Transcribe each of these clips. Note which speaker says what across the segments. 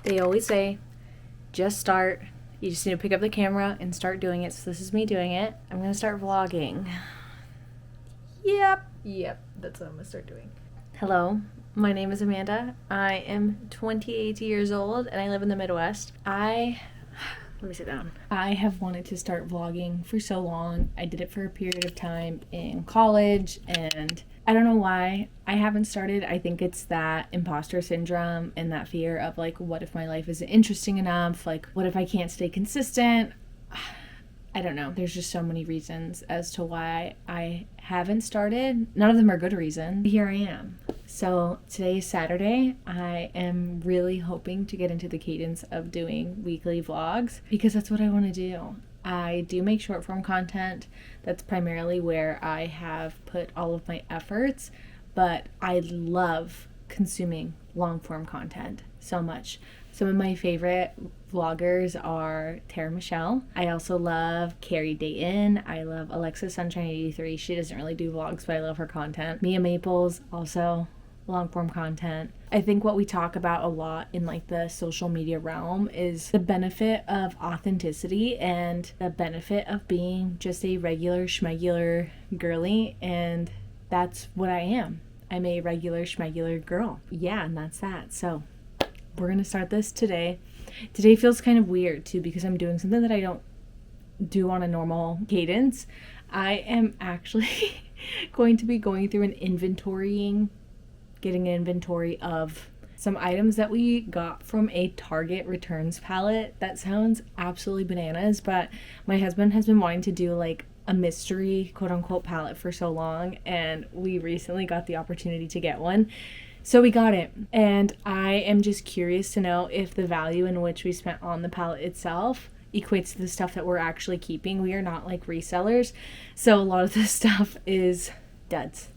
Speaker 1: They always say, just start. You just need to pick up the camera and start doing it. So this is me doing it. I'm going to start vlogging. Yep, that's what I'm going to start doing. Hello, my name is Amanda. I am 28 years old and I live in the Midwest. Let me sit down. I have wanted to start vlogging for so long. I did it for a period of time in college and I don't know why I haven't started. I think it's that imposter syndrome and that fear of like, what if my life isn't interesting enough? Like, what if I can't stay consistent? I don't know. There's just so many reasons as to why I haven't started. None of them are good reasons. Here I am. So today is Saturday. I am really hoping to get into the cadence of doing weekly vlogs because that's what I want to do. I do make short form content. That's primarily where I have put all of my efforts, but I love consuming long form content so much. Some of my favorite vloggers are Tara Michelle. I also love Carrie Dayton. I love Alexa Sunshine 83. She doesn't really do vlogs, but I love her content. Mia Maples, also long form content. I think what we talk about a lot in like the social media realm is the benefit of authenticity and the benefit of being just a regular schmegular girly, and that's what I am. I'm a regular schmegular girl. Yeah, and that's that. So we're gonna start this today. Today feels kind of weird too because I'm doing something that I don't do on a normal cadence. I am actually going to be going through getting an inventory of some items that we got from a Target returns pallet. That sounds absolutely bananas, but my husband has been wanting to do like a mystery quote unquote pallet for so long, and we recently got the opportunity to get one. So we got it, and I am just curious to know if the value in which we spent on the pallet itself equates to the stuff that we're actually keeping. We are not like resellers, so a lot of this stuff is duds,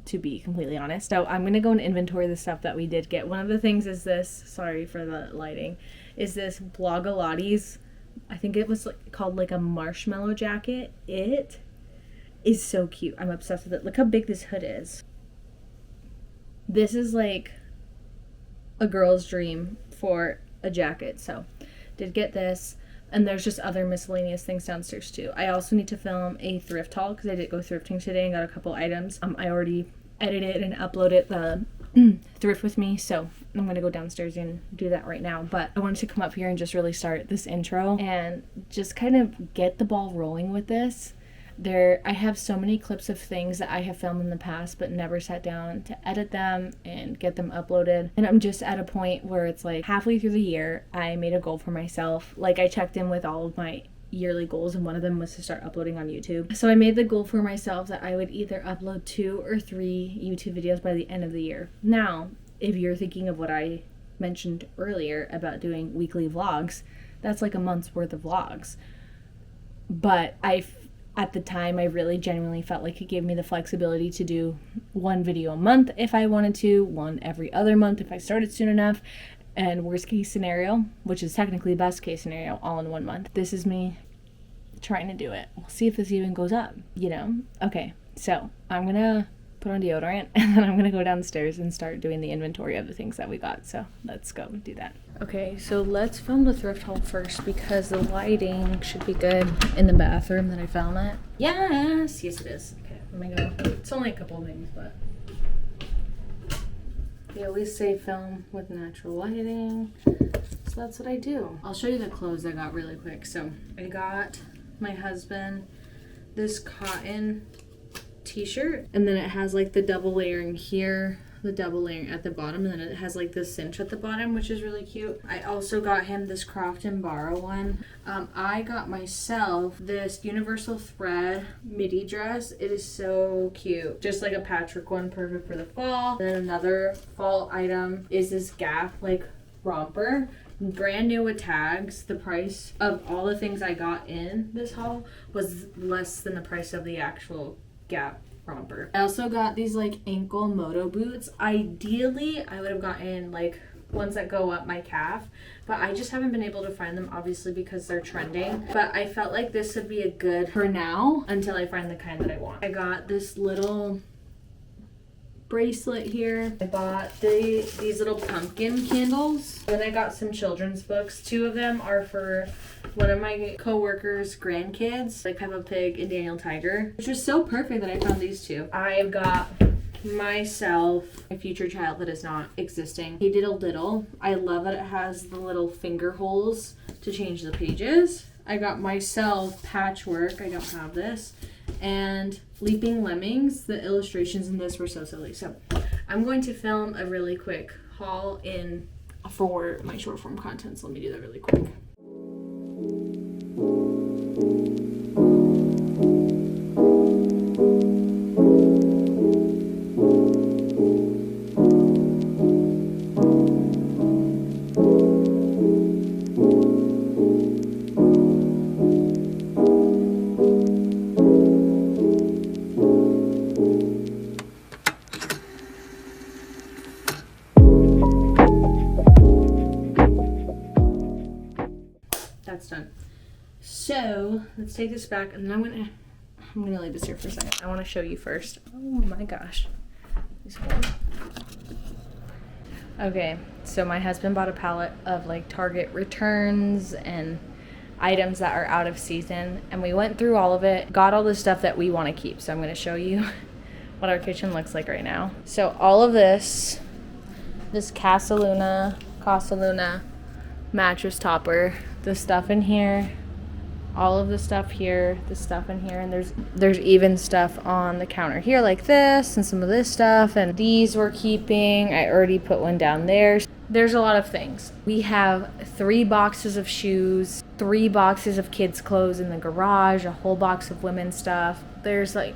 Speaker 1: to be completely honest. So I'm gonna go and inventory the stuff that we did get. One of the things is this, sorry for the lighting, is this Blogilates. I think it was called like a marshmallow jacket. It is so cute. I'm obsessed with it. Look how big this hood is. This is like a girl's dream for a jacket. So did get this, and there's just other miscellaneous things downstairs too. I also need to film a thrift haul because I did go thrifting today and got a couple items. I already edited and uploaded the thrift with me, so I'm gonna go downstairs and do that right now. But I wanted to come up here and just really start this intro and just kind of get the ball rolling with this. I have so many clips of things that I have filmed in the past but never sat down to edit them and get them uploaded. And I'm just at a point where it's like halfway through the year, I made a goal for myself. Like I checked in with all of my yearly goals, and one of them was to start uploading on YouTube. So I made the goal for myself that I would either upload 2 or 3 YouTube videos by the end of the year. Now, if you're thinking of what I mentioned earlier about doing weekly vlogs, that's like a month's worth of vlogs. But at the time, I really genuinely felt like it gave me the flexibility to do 1 video a month if I wanted to, 1 every other month if I started soon enough, and worst case scenario, which is technically best case scenario, all in 1 month. This is me trying to do it. We'll see if this even goes up, you know? Okay, so I'm gonna put on deodorant and then I'm gonna go downstairs and start doing the inventory of the things that we got. So let's go do that. Okay, so let's film the thrift haul first because the lighting should be good in the bathroom that I found it. Yes, it is. Okay, let me go. It's only a couple of things, but they always say film with natural lighting, so that's what I do. I'll show you the clothes I got really quick. So I got my husband this cotton t-shirt, and then it has like the double layering here, the double layering at the bottom, and then it has like the cinch at the bottom, which is really cute. I also got him this Croft and Borrow one. I got myself this universal thread midi dress. It is so cute, just like a patchwork one, perfect for the fall. And then another fall item is this Gap like romper, brand new with tags. The price of all the things I got in this haul was less than the price of the actual Gap romper. I also got these like ankle moto boots. Ideally, I would have gotten like ones that go up my calf, but I just haven't been able to find them, obviously because they're trending. But I felt like this would be a good for now until I find the kind that I want. I got this little bracelet here. I bought these little pumpkin candles. Then I got some children's books. 2 of them are for one of my co-workers' grandkids, like Peppa Pig and Daniel Tiger, which was so perfect that I found these 2. I've got myself a future child that is not existing. He did a little. I love that it has the little finger holes to change the pages. I got myself patchwork. I don't have this. And Leaping Lemmings. The illustrations in this were so silly. So I'm going to film a really quick haul for my short form content. So let me do that really quick. That's done. So let's take this back, and then I'm gonna leave this here for a second. I want to show you first. Oh my gosh. Okay, so my husband bought a pallet of like Target returns and items that are out of season, and we went through all of it, got all the stuff that we want to keep. So I'm gonna show you what our kitchen looks like right now. So all of this Casa Luna mattress topper, the stuff in here, all of the stuff here, the stuff in here, and there's even stuff on the counter here like this and some of this stuff, and these we're keeping. I already put one down there. There's a lot of things. We have 3 boxes of shoes, 3 boxes of kids clothes in the garage, a whole box of women's stuff. There's like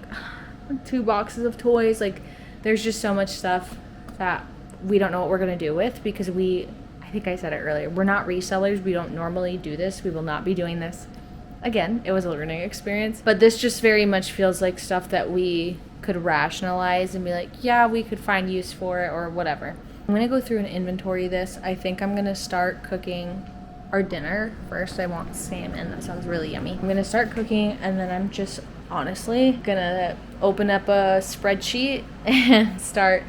Speaker 1: 2 boxes of toys. Like there's just so much stuff that we don't know what we're gonna do with, because I think I said it earlier, we're not resellers. We don't normally do this. We will not be doing this again. It was a learning experience, but this just very much feels like stuff that we could rationalize and be like, yeah, we could find use for it or whatever. I'm gonna go through and inventory this. I think I'm gonna start cooking our dinner first. I want salmon. That sounds really yummy. I'm gonna start cooking, and then I'm just honestly gonna open up a spreadsheet and start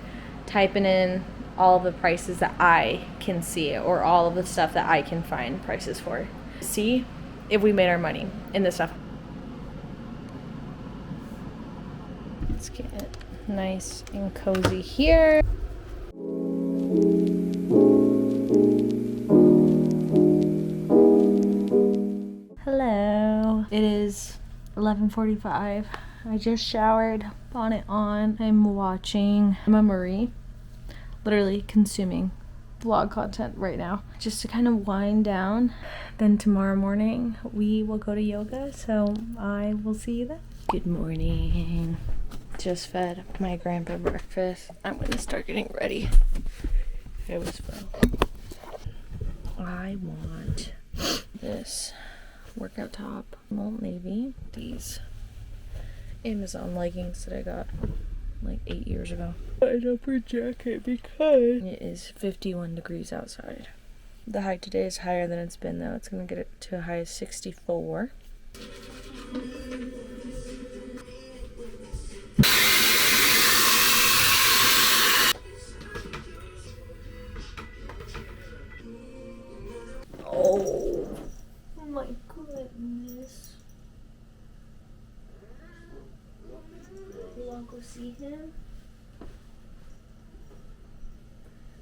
Speaker 1: typing in all of the prices that I can see, or all of the stuff that I can find prices for. See if we made our money in this stuff. Let's get it nice and cozy here. Hello. It is 11:45. I just showered, bonnet on. I'm watching Emma Marie. Literally consuming vlog content right now just to kind of wind down. Then tomorrow morning we will go to yoga, so I will see you then. Good morning. Just fed my grandpa breakfast. I'm gonna start getting ready. It was fun. I want this workout top, Old Navy, these Amazon leggings that I got like 8 years ago. An upper jacket because it is 51 degrees outside. The high today is higher than it's been though. It's gonna get it to a high of 64. Oh my goodness. You wanna go see him?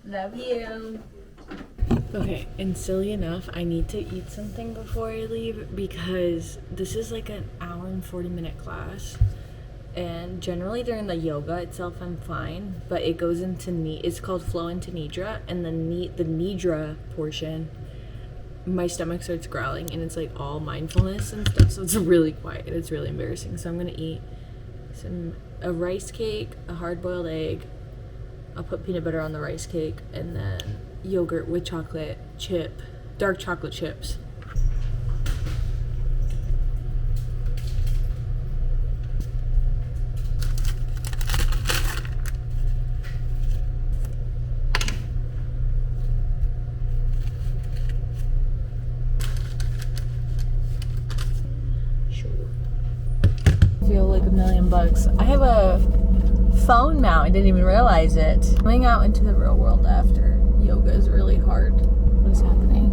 Speaker 1: Love you. Okay, and silly enough, I need to eat something before I leave because this is like an hour and 40-minute class. And generally during the yoga itself, I'm fine, but it goes into it's called flow into nidra, and the nidra portion, my stomach starts growling, and it's like all mindfulness and stuff, so it's really quiet. It's really embarrassing. So I'm gonna eat a rice cake, a hard-boiled egg. I'll put peanut butter on the rice cake, and then yogurt with dark chocolate chips. Feel like $1,000,000. I have a phone mount. I didn't even realize it. Coming out into the real world after yoga is really hard. What is happening?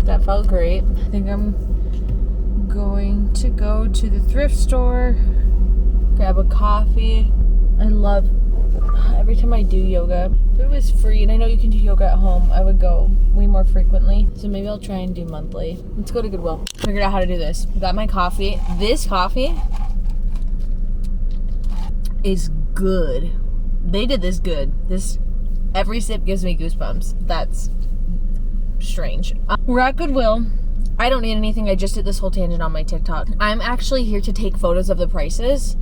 Speaker 1: That felt great. I think I'm going to go to the thrift store, grab a coffee. I love every time I do yoga. If it was free, and I know you can do yoga at home, I would go way more frequently. So maybe I'll try and do monthly. Let's go to Goodwill. Figured out how to do this. Got my coffee. This coffee is good. They did this good. This, every sip gives me goosebumps. That's strange. We're at Goodwill. I don't need anything. I just did this whole tangent on my TikTok. I'm actually here to take photos of the prices.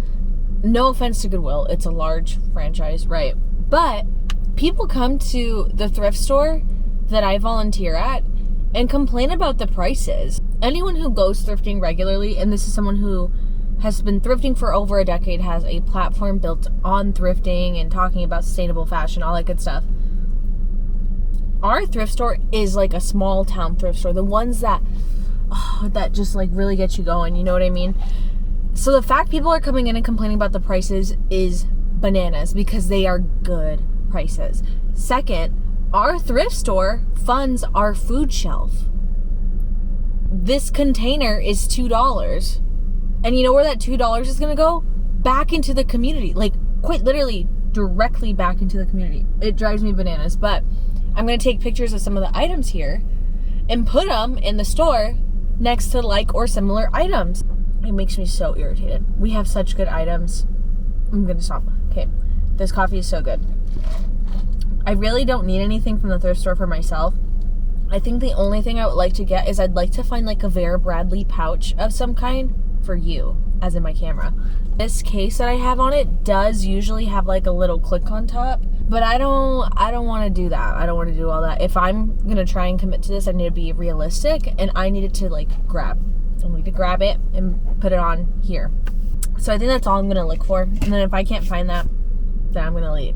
Speaker 1: No offense to Goodwill. It's a large franchise, right? But people come to the thrift store that I volunteer at and complain about the prices. Anyone who goes thrifting regularly, and this is someone who has been thrifting for over a decade, has a platform built on thrifting and talking about sustainable fashion, all that good stuff. Our thrift store is like a small town thrift store. The ones that, that just like really get you going. You know what I mean? So the fact people are coming in and complaining about the prices is bananas because they are good prices. Second, our thrift store funds our food shelf. This container is $2. And you know where that $2 is going to go? Back into the community. Like, quite literally, directly back into the community. It drives me bananas. But I'm going to take pictures of some of the items here and put them in the store next to like or similar items. It makes me so irritated. We have such good items. I'm going to stop. Okay. This coffee is so good. I really don't need anything from the thrift store for myself. I think the only thing I would like to get is I'd like to find like a Vera Bradley pouch of some kind for you, as in my camera. This case that I have on it does usually have like a little click on top, but I don't want to do that. I don't want to do all that. If I'm going to try and commit to this, I need to be realistic, and I need it to like grab. I need to grab it and put it on here. So I think that's all I'm going to look for. And then if I can't find that, then I'm going to leave.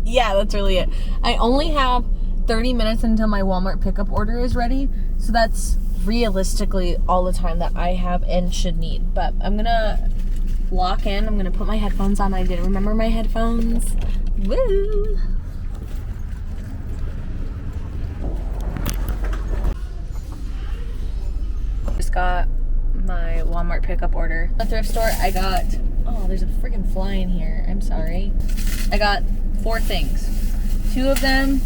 Speaker 1: Yeah, that's really it. I only have 30 minutes until my Walmart pickup order is ready. So that's realistically all the time that I have and should need. But I'm going to lock in. I'm going to put my headphones on. I didn't remember my headphones. Woo! Just got my Walmart pickup order. At the thrift store, I got, oh, there's a freaking fly in here. I'm sorry. I got 4 things. 2 of them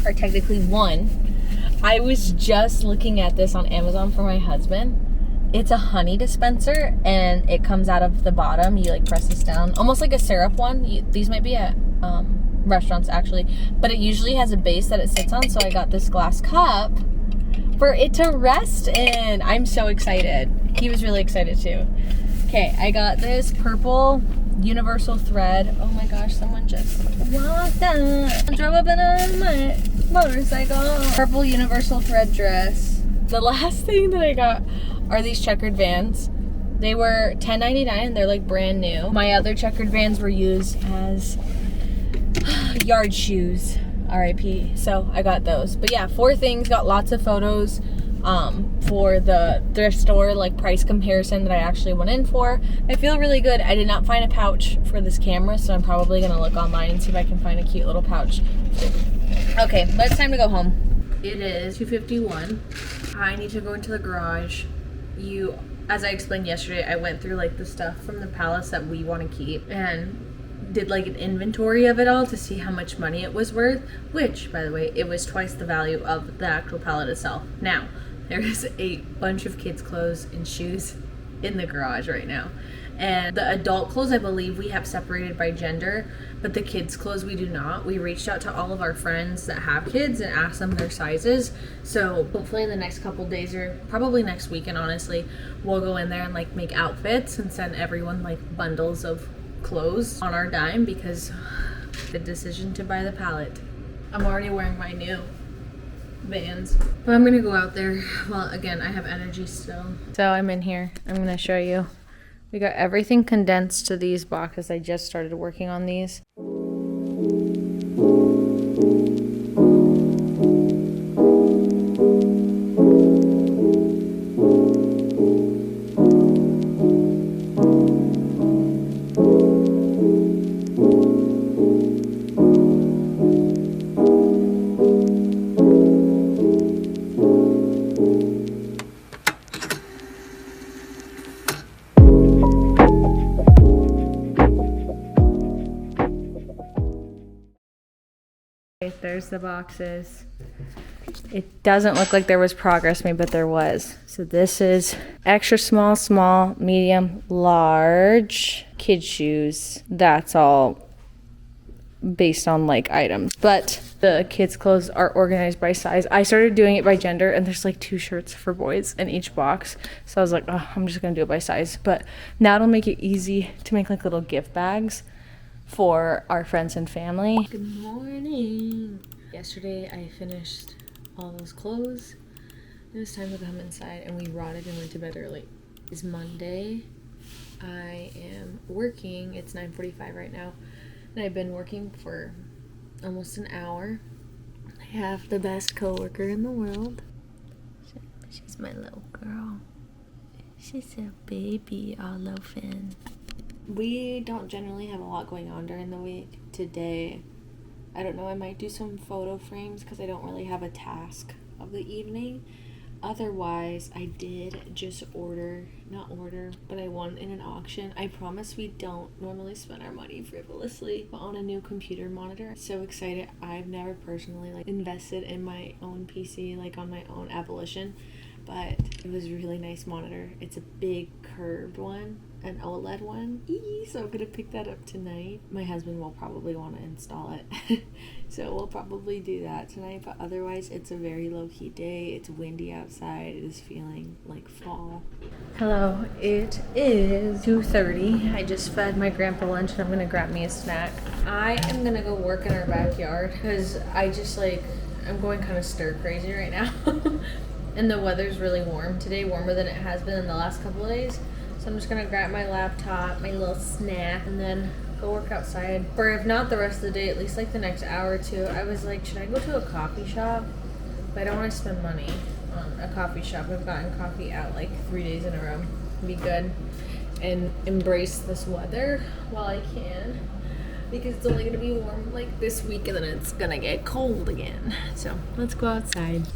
Speaker 1: are technically one. I was just looking at this on Amazon for my husband. It's a honey dispenser, and it comes out of the bottom. You like press this down, almost like a syrup one. These might be at restaurants actually, but it usually has a base that it sits on. So I got this glass cup for it to rest in. I'm so excited. He was really excited too. Okay, I got this purple universal thread. Oh my gosh, someone just walked up, drove up in on my motorcycle. Purple universal thread dress. The last thing that I got are these checkered Vans. They were $10.99 and they're like brand new. My other checkered Vans were used as yard shoes. RIP. So I got those. But yeah, 4 things. Got lots of photos for the thrift store like price comparison that I actually went in for. I feel really good. I did not find a pouch for this camera, so I'm probably gonna look online and see if I can find a cute little pouch. Okay, but it's time to go home. It is 2:51. I need to go into the garage. As I explained yesterday, I went through like the stuff from the pallets that we want to keep and did like an inventory of it all to see how much money it was worth, which, by the way, it was twice the value of the actual pallet itself. Now, there is a bunch of kids' clothes and shoes in the garage right now. And the adult clothes, I believe we have separated by gender, but the kids' clothes we do not. We reached out to all of our friends that have kids and asked them their sizes. So hopefully in the next couple days, or probably next weekend, honestly, we'll go in there and like make outfits and send everyone like bundles of clothes on our dime, because the decision to buy the pallet. I'm already wearing my new Vans, but I'm gonna go out there. Well, again, I have energy still. So I'm in here. I'm gonna show you. We got everything condensed to these boxes. I just started working on these. There's the boxes. It doesn't look like there was progress made, but there was. So this is extra small, small, medium, large, kid shoes. That's all based on like items. But the kids' clothes are organized by size. I started doing it by gender, and there's like 2 shirts for boys in each box. So I was like, oh, I'm just gonna do it by size. But now it'll make it easy to make like little gift bags for our friends and family. Good morning. Yesterday I finished all those clothes. It was time to come inside, and we rotted and went to bed early. It's Monday. I am working. It's 9:45 right now, and I've been working for almost an hour. I have the best coworker in the world. She's my little girl. She's a baby Oliphant. We don't generally have a lot going on during the week. Today, I don't know, I might do some photo frames because I don't really have a task of the evening. Otherwise, I did just but I won in an auction. I promise we don't normally spend our money frivolously, but on a new computer monitor. So excited. I've never personally invested in my own PC, on my own abolition, but it was a really nice monitor. It's a big curved one, an OLED one. So I'm gonna pick that up tonight. My husband will probably want to install it. So we'll probably do that tonight, but otherwise it's a very low-key day. It's windy outside. It is feeling like fall. Hello, it is 2:30. I just fed my grandpa lunch and I'm gonna grab me a snack. I am gonna go work in our backyard because I'm going kind of stir crazy right now. And the weather's really warm today, warmer than it has been in the last couple of days. So I'm just gonna grab my laptop, my little snack, and then go work outside. For if not the rest of the day, at least the next hour or two. I was like, should I go to a coffee shop? But I don't want to spend money on a coffee shop. I've gotten coffee out 3 days in a row. Be good and embrace this weather while I can, because it's only gonna be warm this week and then it's gonna get cold again. So let's go outside.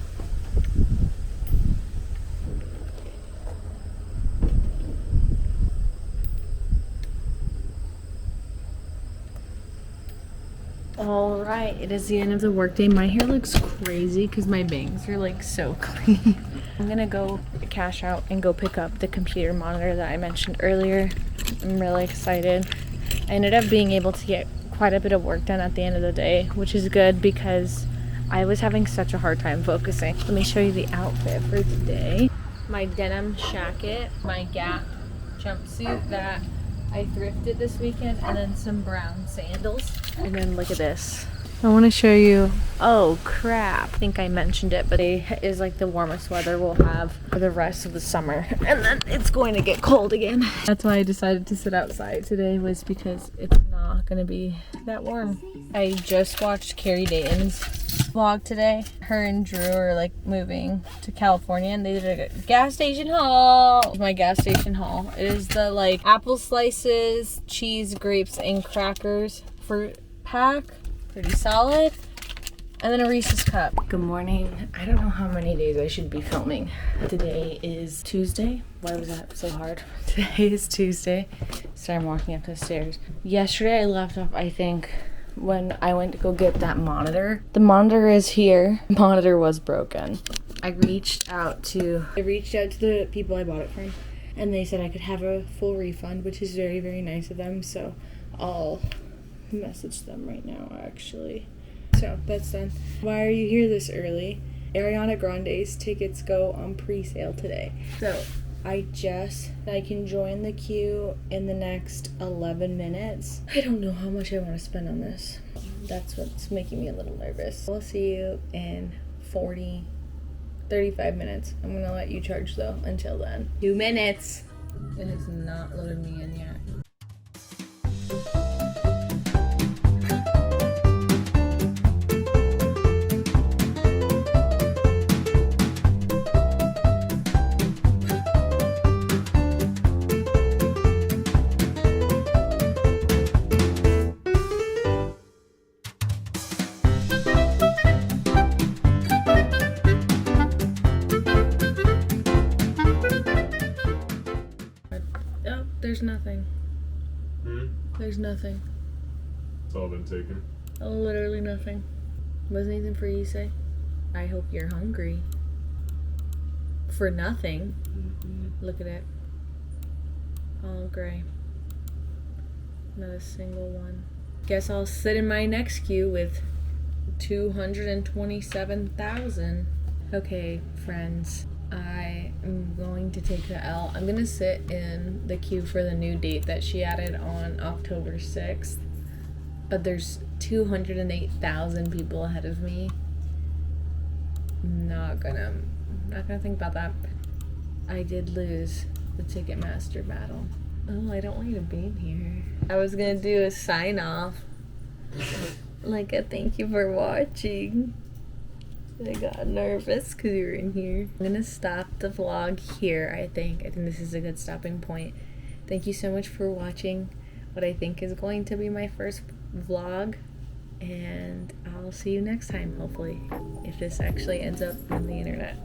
Speaker 1: All right, it is the end of the workday. My hair looks crazy because my bangs are so clean. I'm gonna go cash out and go pick up the computer monitor that I mentioned earlier. I'm really excited. I ended up being able to get quite a bit of work done at the end of the day, which is good because I was having such a hard time focusing. Let me show you the outfit for today. My denim jacket, my Gap jumpsuit that I thrifted this weekend, and then some brown sandals. And then look at this. I want to show you. Oh crap, I think I mentioned it, but it is the warmest weather we'll have for the rest of the summer, and then it's going to get cold again. That's why I decided to sit outside today, was because it's not going to be that warm. I just watched Carrie Dayton's vlog today. Her and Drew are moving to California, and they did a gas station haul. My gas station haul. It is the apple slices, cheese, grapes, and crackers fruit pack. Pretty solid. And then a Reese's cup. Good morning. I don't know how many days I should be filming. Today is Tuesday. Why was that so hard? Today is Tuesday. So I'm walking up the stairs. Yesterday I left off, I think, when I went to go get that monitor. The monitor is here. The monitor was broken. I reached out to the people I bought it from, and they said I could have a full refund, which is very, very nice of them. So I'll message them right now, actually. So that's done. Why are you here this early? Ariana Grande's tickets go on pre-sale today. So I can join the queue in the next 11 minutes. I don't know how much I want to spend on this. That's what's making me a little nervous. I'll see you in 35 minutes. I'm gonna let you charge though until then. 2 minutes. It has not loaded me in yet. There's nothing. There's nothing.
Speaker 2: It's all been taken.
Speaker 1: Literally nothing. Wasn't anything for you to say? I hope you're hungry. For nothing. Look at it. All gray. Not a single one. Guess I'll sit in my next queue with 227,000. Okay, friends. I am going to take the L. I'm gonna sit in the queue for the new date that she added on October 6th. But there's 208,000 people ahead of me. I'm not gonna think about that. I did lose the Ticketmaster battle. Oh, I don't want you to be in here. I was gonna do a sign off. Like a thank you for watching. I got nervous because you were in here. I'm gonna stop the vlog here, I think. I think this is a good stopping point. Thank you so much for watching what I think is going to be my first vlog. And I'll see you next time, hopefully. If this actually ends up on the internet.